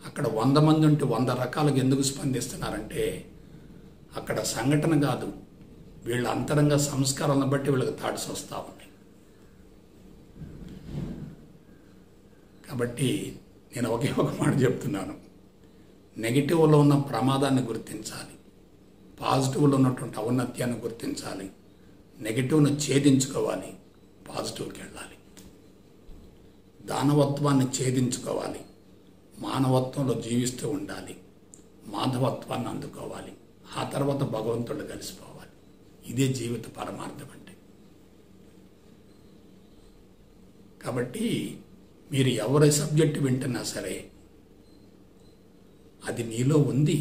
S1: అక్కడ 100 మంది ఉంటే 100 రకాలుగా ఎందుకు స్పందిస్తున్నారంటే అక్కడ సంఘటన కాదు, వీళ్ళ అంతరంగ సంస్కారాలను బట్టి వీళ్ళకి థాట్స్ వస్తూ ఉన్నాయి. కాబట్టి నేను ఒకే ఒక మాట చెప్తున్నాను, నెగిటివ్లో ఉన్న ప్రమాదాన్ని గుర్తించాలి, పాజిటివ్లో ఉన్నటువంటి ఔన్నత్యాన్ని గుర్తించాలి, నెగిటివ్ను ఛేదించుకోవాలి, పాజిటివ్కి వెళ్ళాలి. దానవత్వాన్ని ఛేదించుకోవాలి, మానవత్వంలో జీవిస్తూ ఉండాలి, మాధవత్వాన్ని అందుకోవాలి, ఆ తర్వాత భగవంతుడు కలిసిపోవాలి. ఇదే జీవిత పరమార్థం అంటే. కాబట్టి మీరు ఎవరి సబ్జెక్టు వింటున్నా సరే అది నీలో ఉంది,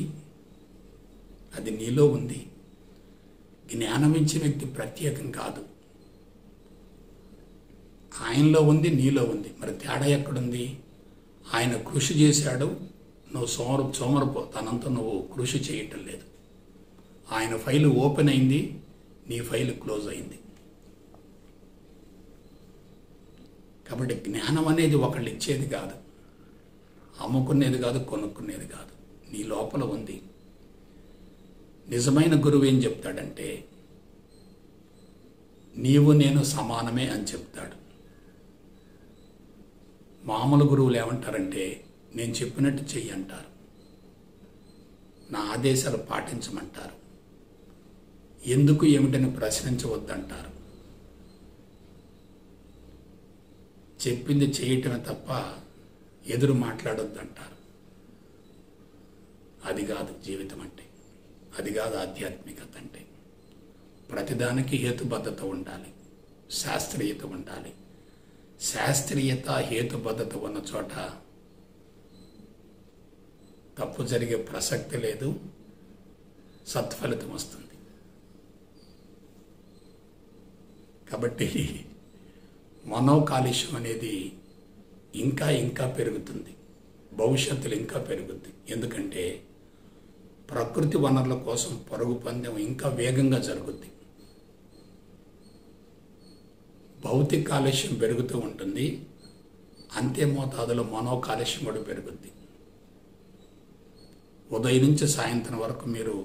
S1: అది నీలో ఉంది. జ్ఞానం ఇచ్చిన వ్యక్తి ప్రత్యేకం కాదు, ఆయనలో ఉంది, నీలో ఉంది. మరి తేడా ఎక్కడుంది? ఆయన కృషి చేశాడు, నువ్వు సోమరపో తనంతా నువ్వు కృషి చేయటం లేదు. ఆయన ఫైలు ఓపెన్ అయింది, నీ ఫైలు క్లోజ్ అయింది. కాబట్టి జ్ఞానం అనేది ఒకళ్ళు ఇచ్చేది కాదు, అమ్ముకునేది కాదు, కొనుక్కునేది కాదు, నీ లోపల ఉంది. నిజమైన గురువు ఏం చెప్తాడంటే నీవు నేను సమానమే అని చెప్తాడు. మామూలు గురువులు ఏమంటారంటే నేను చెప్పినట్టు చెయ్యి అంటారు, నా ఆదేశాలు పాటించమంటారు, ఎందుకు ఏమిటని ప్రశ్నించవద్దంటారు, చెప్పింది చేయటమే తప్ప ఎదురు మాట్లాడొద్దంటారు. అది కాదు జీవితం అంటే, అది కాదు ఆధ్యాత్మికత అంటే. ప్రతిదానికి హేతుబద్ధత ఉండాలి, శాస్త్రీయత ఉండాలి. శాస్త్రీయత హేతుబద్ధత ఉన్న చోట తప్పు జరిగే ప్రసక్తి లేదు, సత్ఫలితం వస్తుంది. కాబట్టి మనోకాలుష్యం అనేది ఇంకా ఇంకా పెరుగుతుంది, భవిష్యత్తులో ఇంకా పెరుగుద్ది. ఎందుకంటే ప్రకృతి వనరుల కోసం పరుగు పందెం ఇంకా వేగంగా జరుగుద్ది. భౌతిక కాలుష్యం పెరుగుతూ ఉంటుంది, అంతే మోతాదులో మనోకాలుష్యం కూడా పెరుగుద్ది. ఉదయం నుంచి సాయంత్రం వరకు మీరు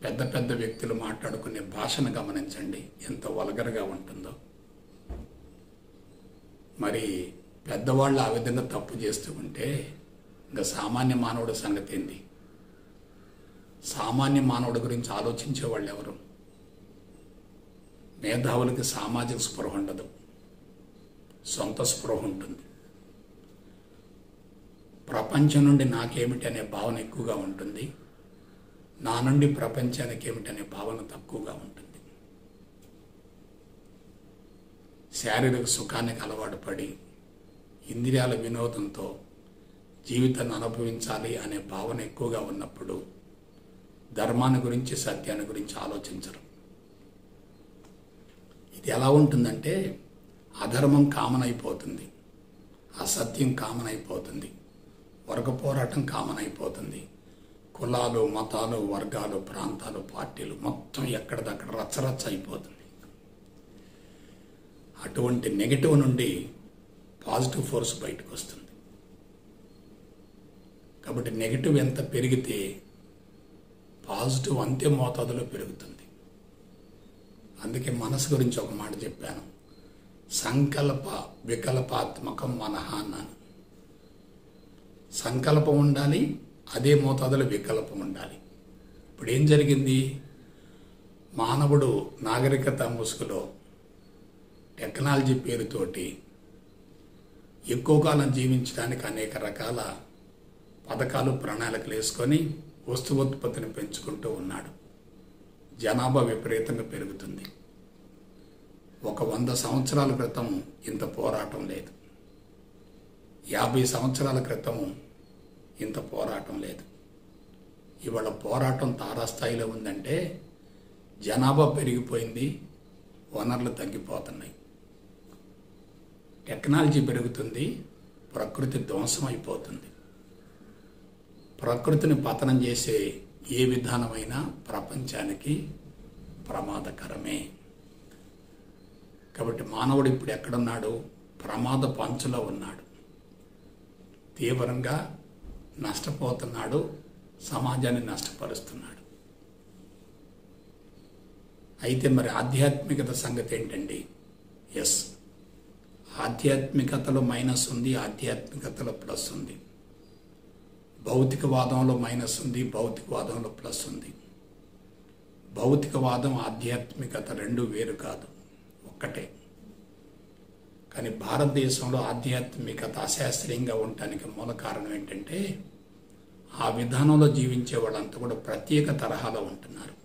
S1: పెద్ద పెద్ద వ్యక్తులు మాట్లాడుకునే భాషను గమనించండి, ఎంత వల్గర్గా ఉంటుందో. మరి పెద్దవాళ్ళు ఆ విధంగా తప్పు చేస్తూ ఉంటే ఇంకా సామాన్య మానవుడి సంగతి ఏంది? సామాన్య మానవుడి గురించి ఆలోచించే వాళ్ళు ఎవరు? మేధావులకి సామాజిక స్పృహ ఉండదు, సొంత స్పృహ ఉంటుంది. ప్రపంచం నుండి నాకేమిటి అనే భావన ఎక్కువగా ఉంటుంది, నా నుండి ప్రపంచానికి ఏమిటనే భావన తక్కువగా ఉంటుంది. శారీరక సుఖానికి అలవాటు పడి ఇంద్రియాల వినోదంతో జీవితాన్ని అనుభవించాలి అనే భావన ఎక్కువగా ఉన్నప్పుడు ధర్మాన్ని గురించి, సత్యాన్ని గురించి ఆలోచించరు. ఇది ఎలా ఉంటుందంటే అధర్మం కామన్ అయిపోతుంది, అసత్యం కామన్ అయిపోతుంది, వర్గ పోరాటం కామన్ అయిపోతుంది, కులాలు, మతాలు, వర్గాలు, ప్రాంతాలు, పార్టీలు మొత్తం ఎక్కడిదక్కడ రచ్చరచ్చ అయిపోతుంది. అటువంటి నెగటివ్ నుండి పాజిటివ్ ఫోర్స్ బయటకు వస్తుంది. కాబట్టి నెగటివ్ ఎంత పెరిగితే పాజిటివ్ అంతే మోతాదులో పెరుగుతుంది. అందుకే మనసు గురించి ఒక మాట చెప్పాను, సంకల్ప వికల్పాత్మకం మనః అన్నాను. సంకల్పం ఉండాలి, అదే మోతాదులో వికల్పం ఉండాలి. ఇప్పుడు ఏం జరిగింది? మానవుడు నాగరికత ముసుగులో టెక్నాలజీ పేరుతోటి ఎక్కువ కాలం జీవించడానికి అనేక రకాల పథకాలు, ప్రణాళికలు వేసుకొని వస్తువుత్పత్తిని పెంచుకుంటూ ఉన్నాడు. జనాభా విపరీతంగా పెరుగుతుంది. ఒక 100 సంవత్సరాల క్రితం ఇంత పోరాటం లేదు, 50 సంవత్సరాల క్రితం ఇంత పోరాటం లేదు. ఇవాళ పోరాటం తారాస్థాయిలో ఉందంటే జనాభా పెరిగిపోయింది, వనరులు తగ్గిపోతున్నాయి. టెక్నాలజీ పెరుగుతుంది, ప్రకృతి ధ్వంసం అయిపోతుంది. ప్రకృతిని పతనం చేసే ఏ విధానమైనా ప్రపంచానికి ప్రమాదకరమే. కాబట్టి మానవుడు ఇప్పుడు ఎక్కడున్నాడు? ప్రమాద పంచులో ఉన్నాడు, తీవ్రంగా నష్టపోతున్నాడు, సమాజాన్ని నష్టపరుస్తున్నాడు. అయితే మరి ఆధ్యాత్మికత సంగతి ఏంటండి? ఎస్, ఆధ్యాత్మికతలో మైనస్ ఉంది, ఆధ్యాత్మికతలో ప్లస్ ఉంది. భౌతికవాదంలో మైనస్ ఉంది, భౌతికవాదంలో ప్లస్ ఉంది. భౌతికవాదం ఆధ్యాత్మికత రెండు వేరు కాదు, ఒక్కటే. కానీ భారతదేశంలో ఆధ్యాత్మికత అశాస్త్రీయంగా ఉండటానికి మూల కారణం ఏంటంటే ఆ విధానంలో జీవించే వాళ్ళంతా కూడా ప్రత్యేక తరహాలో ఉంటున్నారు.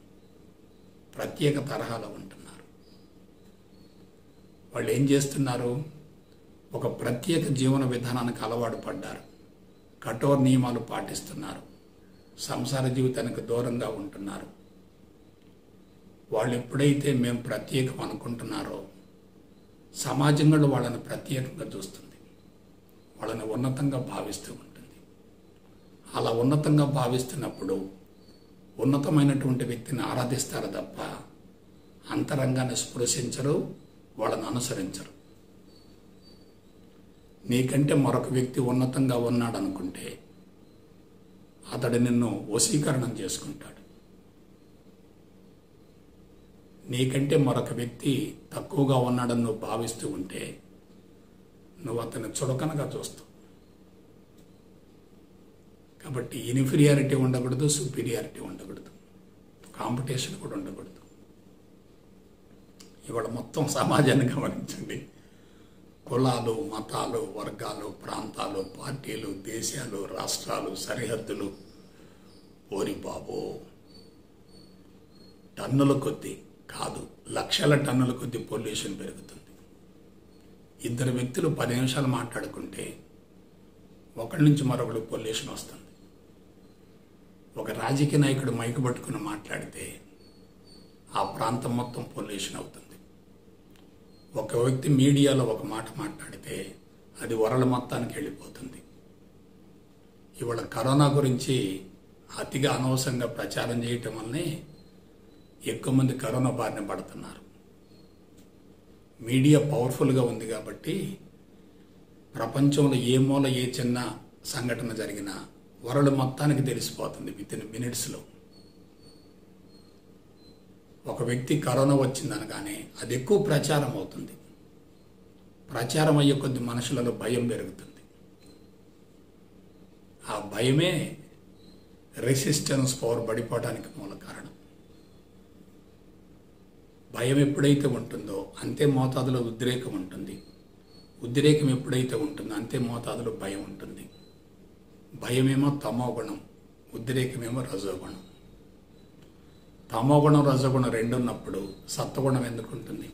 S1: వాళ్ళు ఏం చేస్తున్నారు? ఒక ప్రత్యేక జీవన విధానానికి అలవాటు పడ్డారు, కఠోర నియమాలు పాటిస్తున్నారు, సంసార జీవితానికి దూరంగా ఉంటున్నారు. వాళ్ళు ఎప్పుడైతే మేము ప్రత్యేకం అనుకుంటున్నారో సమాజంలో వాళ్ళని ప్రత్యేకంగా చూస్తుంది, వాళ్ళని ఉన్నతంగా భావిస్తూ ఉంటుంది. అలా ఉన్నతంగా భావిస్తున్నప్పుడు ఉన్నతమైనటువంటి వ్యక్తిని ఆరాధిస్తారు తప్ప అంతరంగాన్ని స్పృశించరు, వాళ్ళని అనుసరించరు. నీకంటే మరొక వ్యక్తి ఉన్నతంగా ఉన్నాడు అనుకుంటే అతడు నిన్ను వశీకరణం చేసుకుంటాడు. నీకంటే మరొక వ్యక్తి తక్కువగా ఉన్నాడని నువ్వు భావిస్తూ ఉంటే నువ్వు అతన్ని చులకనగా చూస్తావు. కాబట్టి ఇన్ఫీరియారిటీ ఉండకూడదు, సుపీరియారిటీ ఉండకూడదు, కాంపిటీషన్ కూడా ఉండకూడదు. ఇవాళ మొత్తం సమాజాన్ని గమనించండి. కులాలు, మతాలు, వర్గాలు, ప్రాంతాలు, పార్టీలు, దేశాలు, రాష్ట్రాలు, సరిహద్దులు, ఓరి బాబో, టన్నుల కొద్దీ కాదు, లక్షల టన్నుల కొద్దీ పొల్యూషన్ పెరుగుతుంది. ఇద్దరు వ్యక్తులు 10 నిమిషాలు మాట్లాడుకుంటే ఒకరి నుంచి మరొకరు పొల్యూషన్ వస్తుంది. ఒక రాజకీయ నాయకుడు మైకు పట్టుకుని మాట్లాడితే ఆ ప్రాంతం మొత్తం పొల్యూషన్ అవుతుంది. ఒక వ్యక్తి మీడియాలో ఒక మాట మాట్లాడితే అది వరల్డ్ మొత్తానికి వెళ్ళిపోతుంది. ఇవాళ కరోనా గురించి అతిగా అనవసరంగా ప్రచారం చేయటం వల్లనే ఎక్కువ మంది కరోనా బారిన పడుతున్నారు. మీడియా పవర్ఫుల్గా ఉంది కాబట్టి ప్రపంచంలో ఏ మూల ఏ చిన్న సంఘటన జరిగినా వరల్డ్ మొత్తానికి తెలిసిపోతుంది వితిన్ మినిట్స్లో. ఒక వ్యక్తి కరోనా వచ్చిందనగానే అది ఎక్కువ ప్రచారం అవుతుంది. ప్రచారం అయ్యే కొద్ది మనుషులలో భయం పెరుగుతుంది. ఆ భయమే రెసిస్టెన్స్ పవర్ పడిపోవడానికి మూల కారణం. భయం ఎప్పుడైతే ఉంటుందో అంతే మోతాదులో ఉద్రేకం ఉంటుంది. ఉద్రేకం ఎప్పుడైతే ఉంటుందో అంతే మోతాదులో భయం ఉంటుంది. భయమేమో తమో గుణం, ఉద్రేకమేమో రజోగుణం. తమోగుణం, రజోగుణం రెండు ఉన్నప్పుడు సత్వగుణం ఎందుకు ఉంటుంది?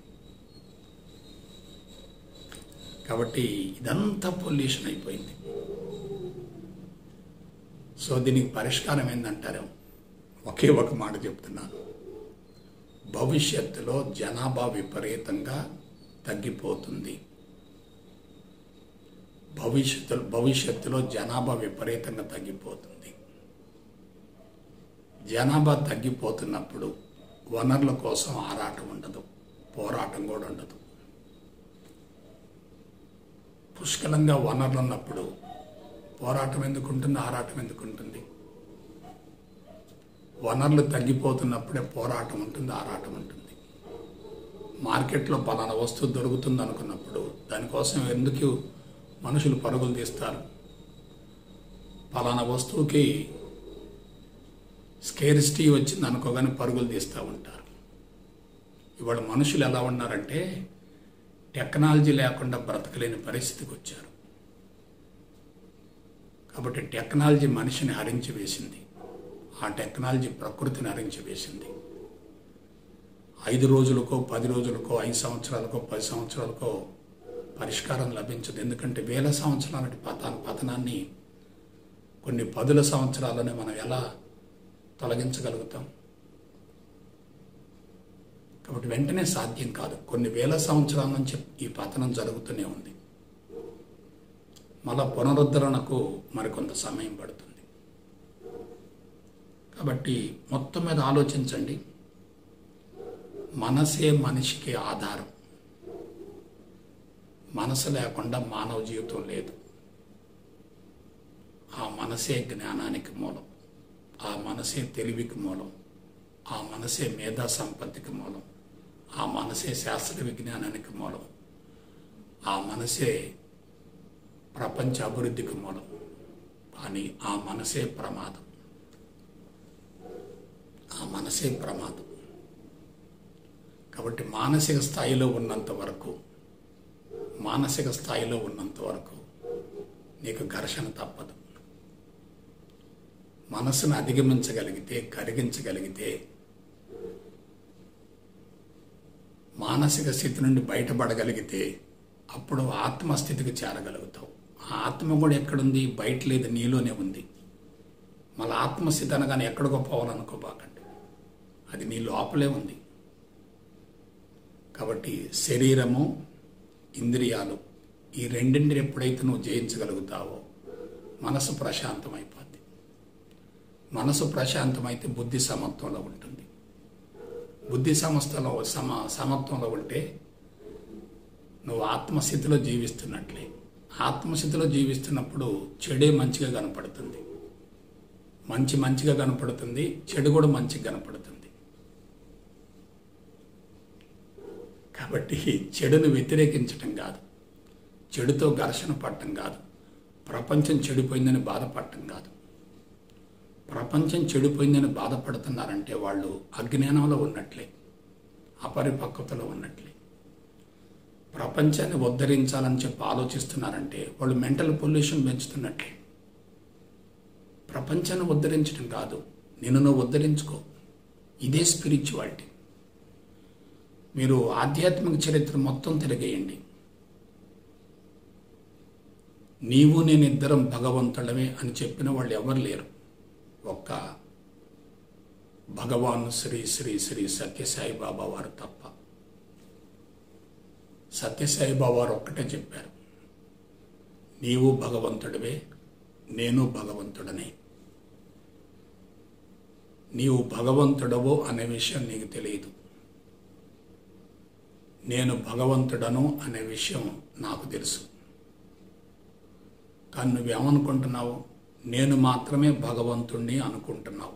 S1: కాబట్టి ఇదంతా పొల్యూషన్ అయిపోయింది. సో దీనికి పరిష్కారం ఏంటంటారు? ఒకే ఒక మాట చెప్తున్నాను. భవిష్యత్తులో జనాభా విపరీతంగా తగ్గిపోతుంది. భవిష్యత్తులో జనాభా విపరీతంగా తగ్గిపోతుంది. జనాభా తగ్గిపోతున్నప్పుడు వనరుల కోసం ఆరాటం ఉండదు, పోరాటం కూడా ఉండదు. పుష్కలంగా వనరులు ఉన్నప్పుడు పోరాటం ఎందుకు ఉంటుంది, ఆరాటం ఎందుకు ఉంటుంది? వనరులు తగ్గిపోతున్నప్పుడే పోరాటం ఉంటుంది, ఆరాటం ఉంటుంది. మార్కెట్లో పలానా వస్తువు దొరుకుతుంది అనుకున్నప్పుడు దానికోసం ఎందుకు మనుషులు పరుగులు తీస్తారు? పలానా వస్తువుకి స్కేర్సిటీ వచ్చింది అనుకోగానే పరుగులు తీస్తూ ఉంటారు. ఇవాళ మనుషులు ఎలా ఉన్నారంటే టెక్నాలజీ లేకుండా బ్రతకలేని పరిస్థితికి వచ్చారు. కాబట్టి టెక్నాలజీ మనిషిని హరించి వేసింది, ఆ టెక్నాలజీ ప్రకృతిని హరించి వేసింది. 5 రోజులకో 10 రోజులకో 5 సంవత్సరాలకో 10 సంవత్సరాలకో పరిష్కారం లభించదు. ఎందుకంటే వేల సంవత్సరాల పతనాన్ని కొన్ని పదుల సంవత్సరాలని మనం ఎలా తొలగించగలుగుతాం? కాబట్టి వెంటనే సాధ్యం కాదు. కొన్ని వేల సంవత్సరాల నుంచి ఈ పతనం జరుగుతూనే ఉంది. మళ్ళా పునరుద్ధరణకు మరికొంత సమయం పడుతుంది. కాబట్టి మొత్తం మీద ఆలోచించండి. మనసే మనిషికి ఆధారం. మనసు లేకుండా మానవ జీవితం లేదు. ఆ మనసే జ్ఞానానికి మూలం, ఆ మనసే తెలివికి మూలం, ఆ మనసే మేధా సంపత్తికి మూలం, ఆ మనసే శాస్త్ర విజ్ఞానానికి మూలం, ఆ మనసే ప్రపంచ అభివృద్ధికి మూలం. కానీ ఆ మనసే ప్రమాదం, ఆ మనసే ప్రమాదం. కాబట్టి మానసిక స్థాయిలో ఉన్నంత వరకు నీకు ఘర్షణ తప్పదు. మనసును అధిగమించగలిగితే, కరిగించగలిగితే, మానసిక స్థితి నుండి బయటపడగలిగితే అప్పుడు ఆత్మస్థితికి చేరగలుగుతావు. ఆ ఆత్మ కూడా ఎక్కడుంది? బయట లేదు, నీలోనే ఉంది. మళ్ళీ ఆత్మస్థితి అనగానే ఎక్కడికో పోవాలనుకోబాకండి, అది నీ లోపలే ఉంది. కాబట్టి శరీరము, ఇంద్రియాలు, ఈ రెండింటిని ఎప్పుడైతే నువ్వు జయించగలుగుతావో మనసు ప్రశాంతమైపోద్ది. మనసు ప్రశాంతమైతే బుద్ధి సమత్వంలో ఉంటుంది. బుద్ధి సమత్వంలో ఉంటే నువ్వు ఆత్మస్థితిలో జీవిస్తున్నట్లే. ఆత్మస్థితిలో జీవిస్తున్నప్పుడు చెడే మంచిగా కనపడుతుంది, మంచిగా కనపడుతుంది, చెడు కూడా మంచిగా కనపడుతుంది. కాబట్టి చెడును వ్యతిరేకించటం కాదు, చెడుతో ఘర్షణ పడటం కాదు, ప్రపంచం చెడిపోయిందని బాధపడటం కాదు. ప్రపంచం చెడిపోయిందని బాధపడుతున్నారంటే వాళ్ళు అజ్ఞానంలో ఉన్నట్లే, అపరిపక్వతలో ఉన్నట్లే. ప్రపంచాన్ని ఉద్ధరించాలని చెప్పి ఆలోచిస్తున్నారంటే వాళ్ళు మెంటల్ పొల్యూషన్ పెంచుతున్నట్లే. ప్రపంచాన్ని ఉద్ధరించడం కాదు, నిన్ను నువ్వు ఉద్ధరించుకో. ఇదే స్పిరిచువాలిటీ. మీరు ఆధ్యాత్మిక చరిత్ర మొత్తం తిరిగేయండి. నీవు నేనిద్దరం భగవంతుడమే అని చెప్పిన వాళ్ళు ఎవరు లేరు, ఒక్క భగవాన్ శ్రీ శ్రీ శ్రీ సత్యసాయి బాబా వారు తప్ప. సత్యసాయి బాబా వారు ఒక్కటే చెప్పారు, నీవు భగవంతుడివే, నేను భగవంతుడనే. నీవు భగవంతుడవో అనే విషయం నీకు తెలియదు, నేను భగవంతుడను అనే విషయం నాకు తెలుసు. కానీ నువ్వేమనుకుంటున్నావు? నేను మాత్రమే భగవంతుణ్ణి అనుకుంటున్నావు.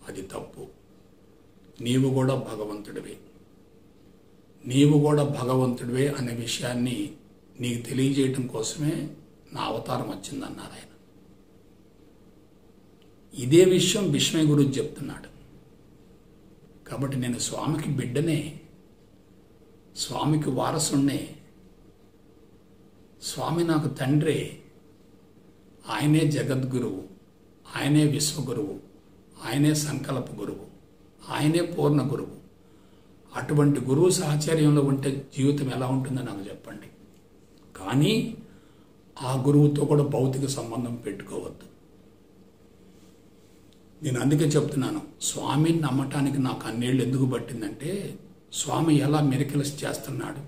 S1: అది తప్పు. నీవు కూడా భగవంతుడివే, నీవు కూడా భగవంతుడివే అనే విషయాన్ని నీకు తెలియజేయటం కోసమే నా అవతారం వచ్చిందన్నారు ఆయన. ఇదే విషయం భీష్మయ్య గురించి చెప్తున్నాడు. కాబట్టి నేను స్వామికి బిడ్డనే, స్వామికి వారసుణ్ణే, స్వామి నాకు తండ్రే, ఆయనే జగద్గురువు, ఆయనే విశ్వగురువు, ఆయనే సంకల్ప గురువు, ఆయనే పూర్ణ గురువు. అటువంటి గురువు సాహచర్యంలో ఉంటే జీవితం ఎలా ఉంటుందో నాకు చెప్పండి. కానీ ఆ గురువుతో కూడా భౌతిక సంబంధం పెట్టుకోవద్దు. నేను అందుకే చెప్తున్నాను, స్వామిని నమ్మటానికి నాకు అన్నేళ్ళు ఎందుకు పట్టిందంటే, స్వామి ఎలా మిరకిల్స్ చేస్తున్నాడు,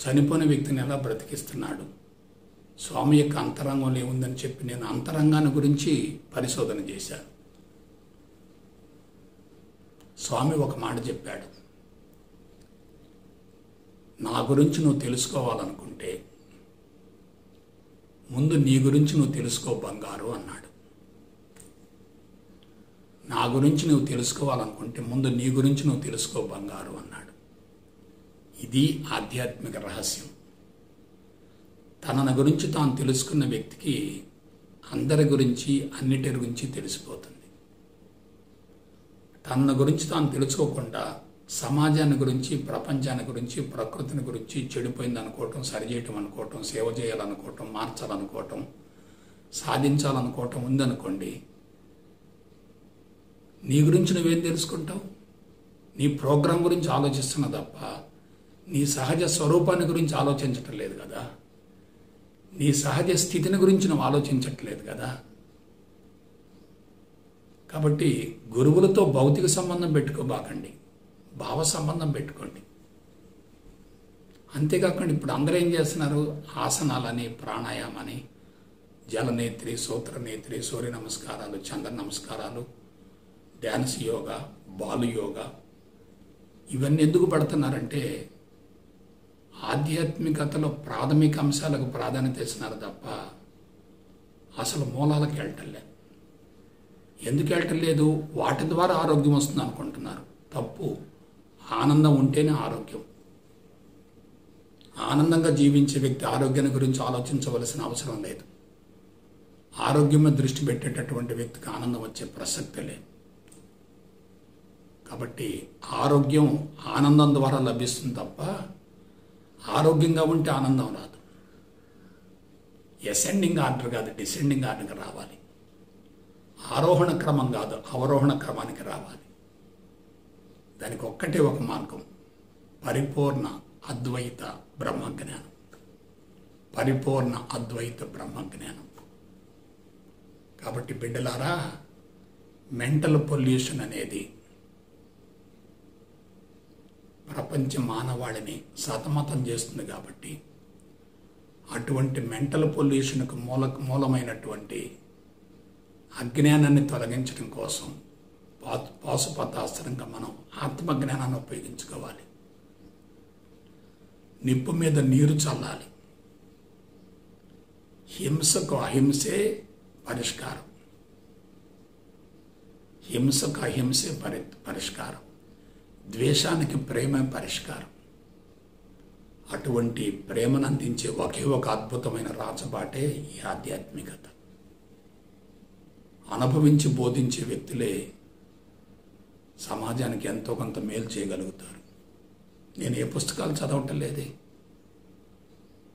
S1: చనిపోయిన వ్యక్తిని ఎలా బ్రతికిస్తున్నాడు, స్వామి యొక్క అంతరంగంలో ఏముందని చెప్పి నేను అంతరంగాన్ని గురించి పరిశోధన చేశాను. స్వామి ఒక మాట చెప్పాడు, నా గురించి నువ్వు తెలుసుకోవాలనుకుంటే ముందు నీ గురించి నువ్వు తెలుసుకో బంగారు అన్నాడు. నా గురించి నువ్వు తెలుసుకోవాలనుకుంటే ముందు నీ గురించి నువ్వు తెలుసుకో బంగారు అన్నాడు. ఇది ఆధ్యాత్మిక రహస్యం. తనని గురించి తాను తెలుసుకున్న వ్యక్తికి అందరి గురించి, అన్నిటి గురించి తెలిసిపోతుంది. తనని గురించి తాను తెలుసుకోకుండా సమాజాన్ని గురించి, ప్రపంచాన్ని గురించి, ప్రకృతిని గురించి చెడిపోయింది అనుకోవటం, సరిచేయటం అనుకోవటం, సేవ చేయాలనుకోవటం, మార్చాలనుకోవటం, సాధించాలనుకోవటం ఉందనుకోండి, నీ గురించి నువ్వేం తెలుసుకుంటావు? నీ ప్రోగ్రాం గురించి ఆలోచిస్తున్నా తప్ప నీ సహజ స్వరూపాన్ని గురించి ఆలోచించటం లేదు కదా. నీ సహజ స్థితిని గురించి నువ్వు ఆలోచించట్లేదు కదా. కాబట్టి గురువులతో భౌతిక సంబంధం పెట్టుకోబాకండి, భావ సంబంధం పెట్టుకోండి. అంతేకాకుండా ఇప్పుడు అందరూ ఏం చేస్తున్నారు, ఆసనాలని, ప్రాణాయామని, జలనేత్రి, సూత్రనేత్రి, సూర్య నమస్కారాలు, చంద్ర నమస్కారాలు, డ్యాన్స్ యోగా, బాలు యోగా, ఇవన్నీ ఎందుకు పడుతున్నారంటే ఆధ్యాత్మికతలో ప్రాథమిక అంశాలకు ప్రాధాన్యత ఇస్తున్నారు తప్ప అసలు మూలాలకు వెళ్ళటం లేదు. ఎందుకు వెళ్ళటం లేదు? వాటి ద్వారా ఆరోగ్యం వస్తుంది అనుకుంటున్నారు. తప్పు. ఆనందం ఉంటేనే ఆరోగ్యం. ఆనందంగా జీవించే వ్యక్తి ఆరోగ్యాన్ని గురించి ఆలోచించవలసిన అవసరం లేదు. ఆరోగ్యం మీద దృష్టి పెట్టేటటువంటి వ్యక్తికి ఆనందం వచ్చే ప్రసక్తే లేదు. కాబట్టి ఆరోగ్యం ఆనందం ద్వారా లభిస్తుంది తప్ప ఆరోగ్యంగా ఉంటే ఆనందం రాదు. అసెండింగ్ ఆర్డర్ కాదు, డిసెండింగ్ ఆర్డర్కి రావాలి. ఆరోహణ క్రమం కాదు, అవరోహణ క్రమానికి రావాలి. దానికి ఒక్కటే ఒక మార్గం, పరిపూర్ణ అద్వైత బ్రహ్మజ్ఞానం. పరిపూర్ణ అద్వైత బ్రహ్మజ్ఞానం. కాబట్టి బిడ్డలారా, మెంటల్ పొల్యూషన్ అనేది ప్రపంచ మానవాళిని సతమతం చేస్తుంది. కాబట్టి అటువంటి మెంటల్ పొల్యూషన్కు మూలమైనటువంటి అజ్ఞానాన్ని తొలగించడం కోసం పాశుపతాస్త్రంగా మనం ఆత్మజ్ఞానాన్ని ఉపయోగించుకోవాలి. నిప్పు మీద నీరు చల్లాలి. హింసకు అహింసే పరిష్కారం. హింసకు అహింసే పరిష్కారం. ద్వేషానికి ప్రేమే పరిష్కారం. అటువంటి ప్రేమను అందించే ఒకే ఒక అద్భుతమైన రాచబాటే ఈ ఆధ్యాత్మికత. అనుభవించి బోధించే వ్యక్తులే సమాజానికి ఎంతో కొంత మేలు చేయగలుగుతారు. నేను ఏ పుస్తకాలు చదవటం లేదే.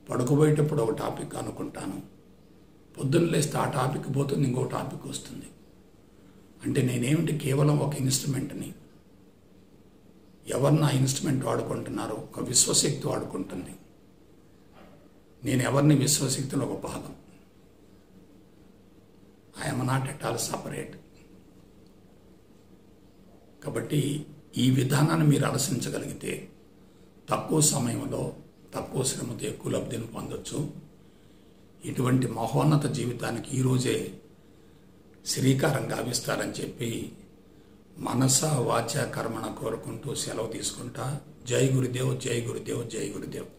S1: పడుకోబోయేటప్పుడు ఒక టాపిక్ అనుకుంటాను, పొద్దున్న లేస్తే ఆ టాపిక్ పోతుంది, ఇంకో టాపిక్ వస్తుంది. అంటే నేనేమిటి, కేవలం ఒక ఇన్స్ట్రుమెంట్ని. ఎవరు నా ఇన్స్ట్రుమెంట్ వాడుకుంటున్నారో ఒక విశ్వశక్తి వాడుకుంటుంది. నేను ఎవరిని విశ్వశక్తిలో ఒక భాగం. I'm not at all separate. కాబట్టి ఈ విధానాన్ని మీరు ఆలోచించగలిగితే తక్కువ సమయంలో తక్కువ శ్రమతో ఎక్కువ లబ్ధిని పొందొచ్చు. ఇటువంటి మహోన్నత జీవితానికి ఈరోజే శ్రీకారం గావిస్తారని చెప్పి మనస వాచ కర్మణ కోరుకుంటూ సెలవు తీసుకుంటా. జై గురుదేవ్, జై గురుదేవ్, జై గురుదేవ్.